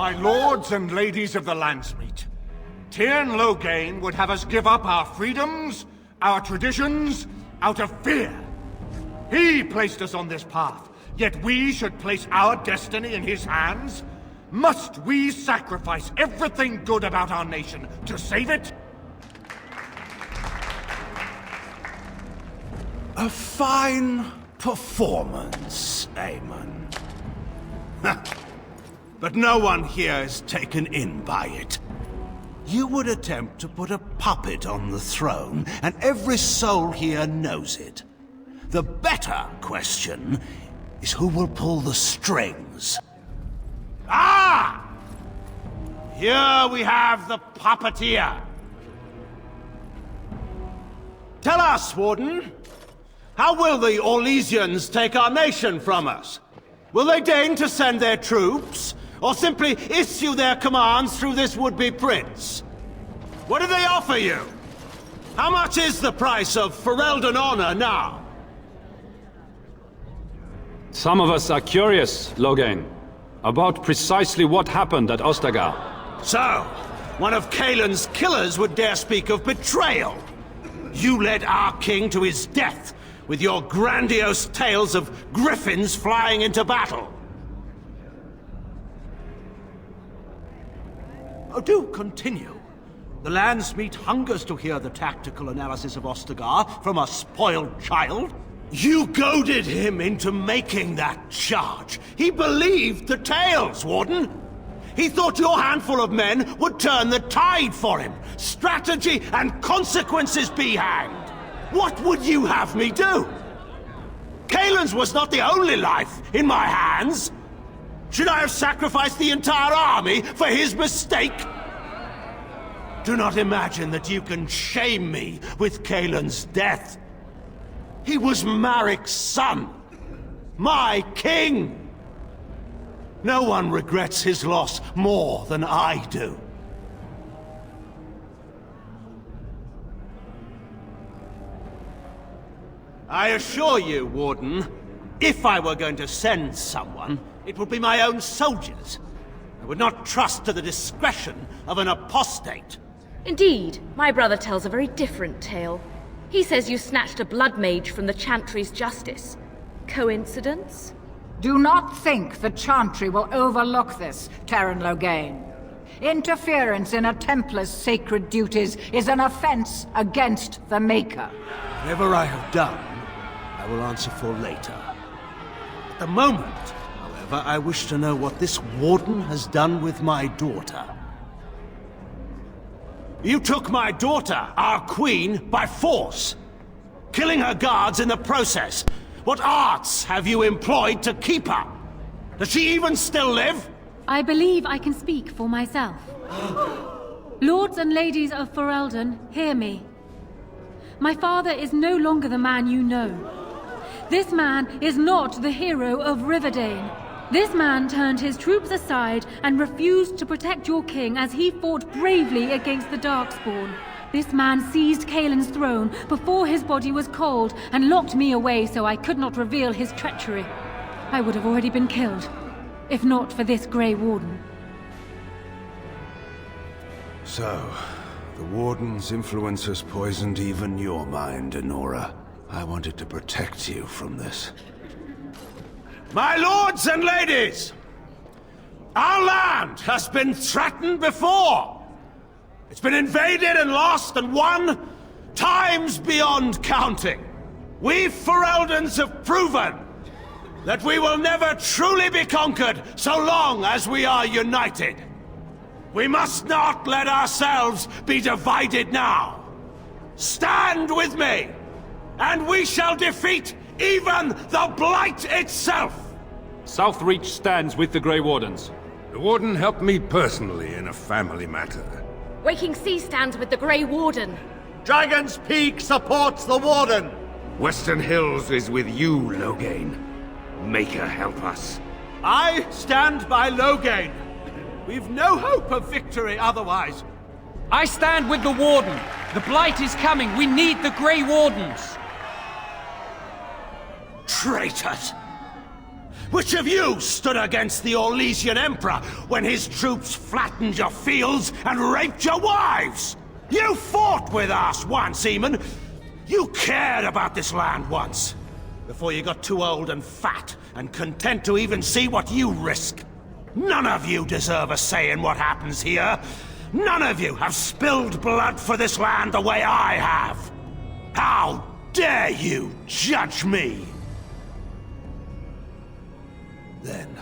My lords and ladies of the Landsmeet, Loghain would have us give up our freedoms, our traditions, out of fear. He placed us on this path, yet we should place our destiny in his hands? Must we sacrifice everything good about our nation to save it? A fine performance, Aemon. But no one here is taken in by it. You would attempt to put a puppet on the throne, and every soul here knows it. The better question is who will pull the strings. Ah! Here we have the puppeteer. Tell us, Warden, how will the Orlesians take our nation from us? Will they deign to send their troops, or simply issue their commands through this would-be prince? What do they offer you? How much is the price of Ferelden honor now? Some of us are curious, Loghain, about precisely what happened at Ostagar. So, one of Cailan's killers would dare speak of betrayal. You led our king to his death with your grandiose tales of griffins flying into battle. Oh, do continue. The Landsmeet hungers to hear the tactical analysis of Ostagar from a spoiled child. You goaded him into making that charge. He believed the tales, Warden. He thought your handful of men would turn the tide for him. Strategy and consequences be hanged. What would you have me do? Cailan's was not the only life in my hands. Should I have sacrificed the entire army for his mistake? Do not imagine that you can shame me with Cailan's death. He was Marik's son, my king. No one regrets his loss more than I do. I assure you, Warden, if I were going to send someone, it would be my own soldiers. I would not trust to the discretion of an apostate. Indeed, my brother tells a very different tale. He says you snatched a blood mage from the Chantry's justice. Coincidence? Do not think the Chantry will overlook this, Loghain. Interference in a Templar's sacred duties is an offense against the Maker. Whatever I have done, I will answer for later. At the moment, however, I wish to know what this Warden has done with my daughter. You took my daughter, our queen, by force, killing her guards in the process. What arts have you employed to keep her? Does she even still live? I believe I can speak for myself. Lords and ladies of Ferelden, hear me. My father is no longer the man you know. This man is not the hero of Riverdane. This man turned his troops aside and refused to protect your king as he fought bravely against the Darkspawn. This man seized Cailan's throne before his body was cold and locked me away so I could not reveal his treachery. I would have already been killed, if not for this Grey Warden. So, the Warden's influence has poisoned even your mind, Anora. I wanted to protect you from this. My lords and ladies! Our land has been threatened before! It's been invaded and lost and won times beyond counting. We Fereldans have proven that we will never truly be conquered so long as we are united. We must not let ourselves be divided now. Stand with me, and we shall defeat even the Blight itself! Southreach stands with the Grey Wardens. The Warden helped me personally in a family matter. Waking Sea stands with the Grey Warden. Dragon's Peak supports the Warden! Western Hills is with you, Loghain. Maker help us. I stand by Loghain. We've no hope of victory otherwise. I stand with the Warden. The Blight is coming. We need the Grey Wardens. Traitors! Which of you stood against the Orlesian Emperor when his troops flattened your fields and raped your wives? You fought with us once, Eamon. You cared about this land once. Before you got too old and fat and content to even see what you risk. None of you deserve a say in what happens here. None of you have spilled blood for this land the way I have. How dare you judge me? Then,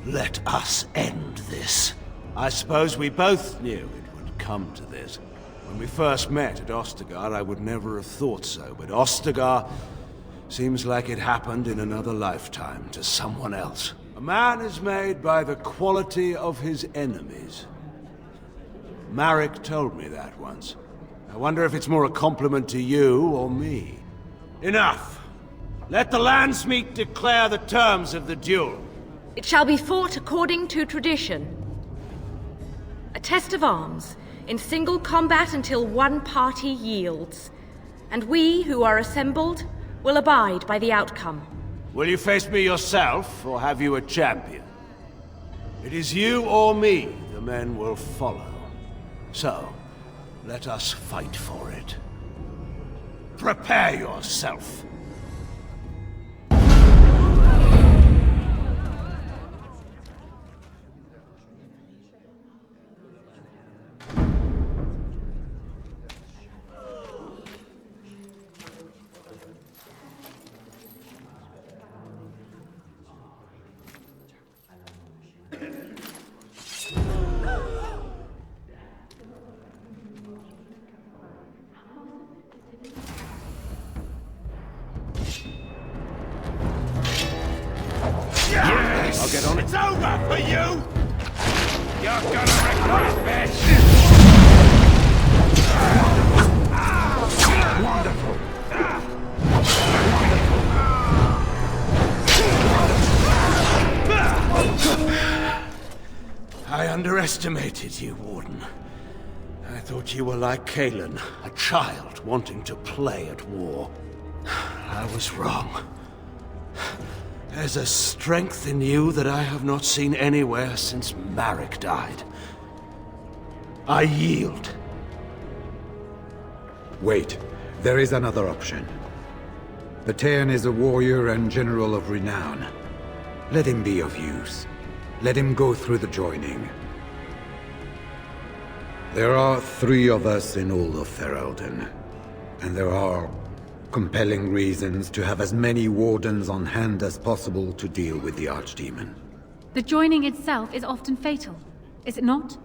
let us end this. I suppose we both knew it would come to this. When we first met at Ostagar, I would never have thought so, but Ostagar seems like it happened in another lifetime to someone else. A man is made by the quality of his enemies. Marek told me that once. I wonder if it's more a compliment to you or me. Enough! Let the Landsmeet declare the terms of the duel. It shall be fought according to tradition. A test of arms, in single combat until one party yields. And we, who are assembled, will abide by the outcome. Will you face me yourself, or have you a champion? It is you or me the men will follow. So, let us fight for it. Prepare yourself. I'll get on it. It's over for you! You're gonna regret this! Wonderful. I underestimated you, Warden. I thought you were like Kaelin, a child wanting to play at war. I was wrong. There's a strength in you that I have not seen anywhere since Marek died. I yield. Wait, there is another option. The Teyrn is a warrior and general of renown. Let him be of use. Let him go through the joining. There are 3 of us in all of Ferelden, and there are compelling reasons to have as many wardens on hand as possible to deal with the Archdemon. The joining itself is often fatal, is it not?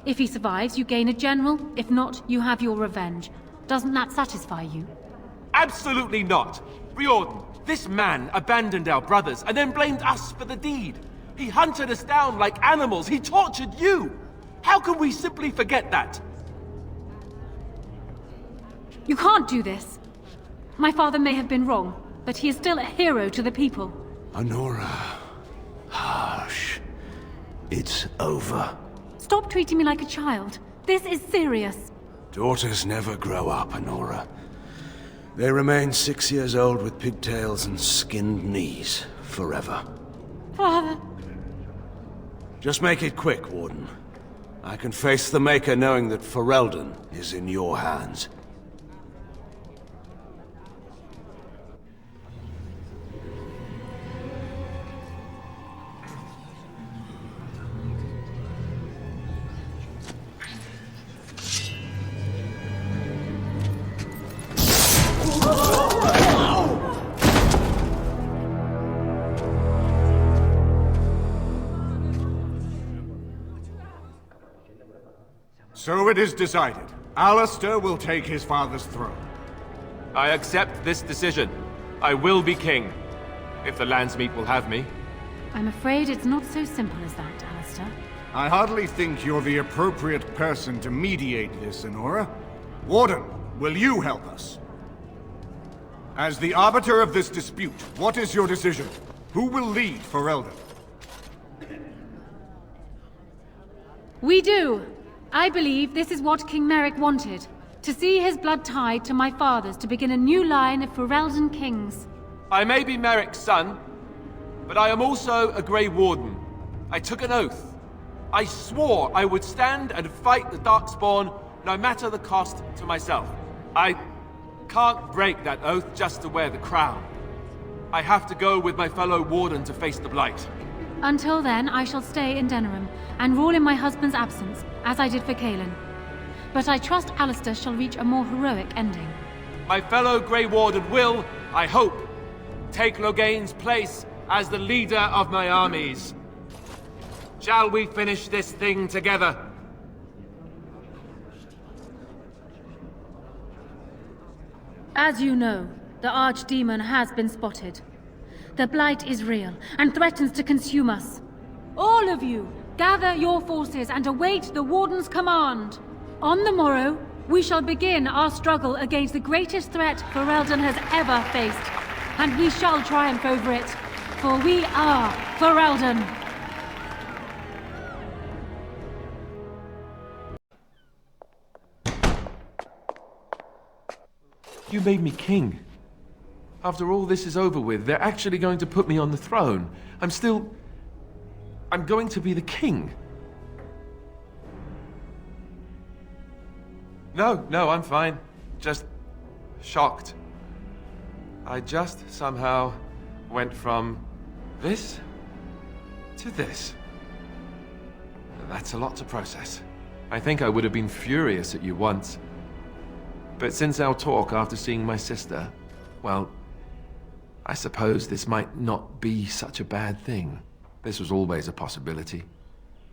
If he survives, you gain a general. If not, you have your revenge. Doesn't that satisfy you? Absolutely not. Riordan, this man abandoned our brothers and then blamed us for the deed. He hunted us down like animals. He tortured you. How can we simply forget that? You can't do this. My father may have been wrong, but he is still a hero to the people. Anora. Hush. It's over. Stop treating me like a child. This is serious. Daughters never grow up, Anora. They remain 6 years old with pigtails and skinned knees, forever. Father. Just make it quick, Warden. I can face the Maker knowing that Ferelden is in your hands. So it is decided. Alistair will take his father's throne. I accept this decision. I will be king, if the Landsmeet will have me. I'm afraid it's not so simple as that, Alistair. I hardly think you're the appropriate person to mediate this, Anora. Warden, will you help us? As the arbiter of this dispute, what is your decision? Who will lead Ferelden? We do! I believe this is what King Merrick wanted. To see his blood tied to my father's to begin a new line of Ferelden kings. I may be Merrick's son, But I am also a Grey Warden. I took an oath. I swore I would stand and fight the Darkspawn, no matter the cost to myself. I can't break that oath just to wear the crown. I have to go with my fellow Warden to face the Blight. Until then, I shall stay in Denerim and rule in my husband's absence, as I did for Kaelin. But I trust Alistair shall reach a more heroic ending. My fellow Grey Warden will, I hope, take Loghain's place as the leader of my armies. Shall we finish this thing together? As you know, the Archdemon has been spotted. The Blight is real and threatens to consume us. All of you, gather your forces and await the Warden's command. On the morrow, we shall begin our struggle against the greatest threat Ferelden has ever faced. And we shall triumph over it, for we are Ferelden. You made me king. After all this is over with, they're actually going to put me on the throne. I'm going to be the king. No, I'm fine. Just shocked. I just somehow went from this to this. That's a lot to process. I think I would have been furious at you once. But since our talk after seeing my sister, well, I suppose this might not be such a bad thing. This was always a possibility.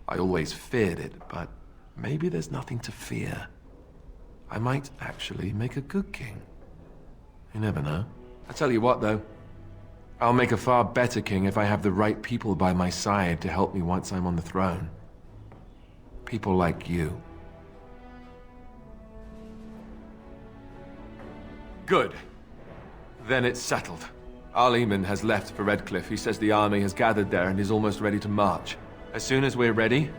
I always feared it, but maybe there's nothing to fear. I might actually make a good king. You never know. I tell you what, though. I'll make a far better king if I have the right people by my side to help me once I'm on the throne. People like you. Good. Then it's settled. Arleman has left for Redcliffe. He says the army has gathered there and is almost ready to march. As soon as we're ready,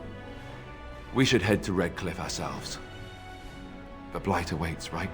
we should head to Redcliffe ourselves. The Blight awaits, right?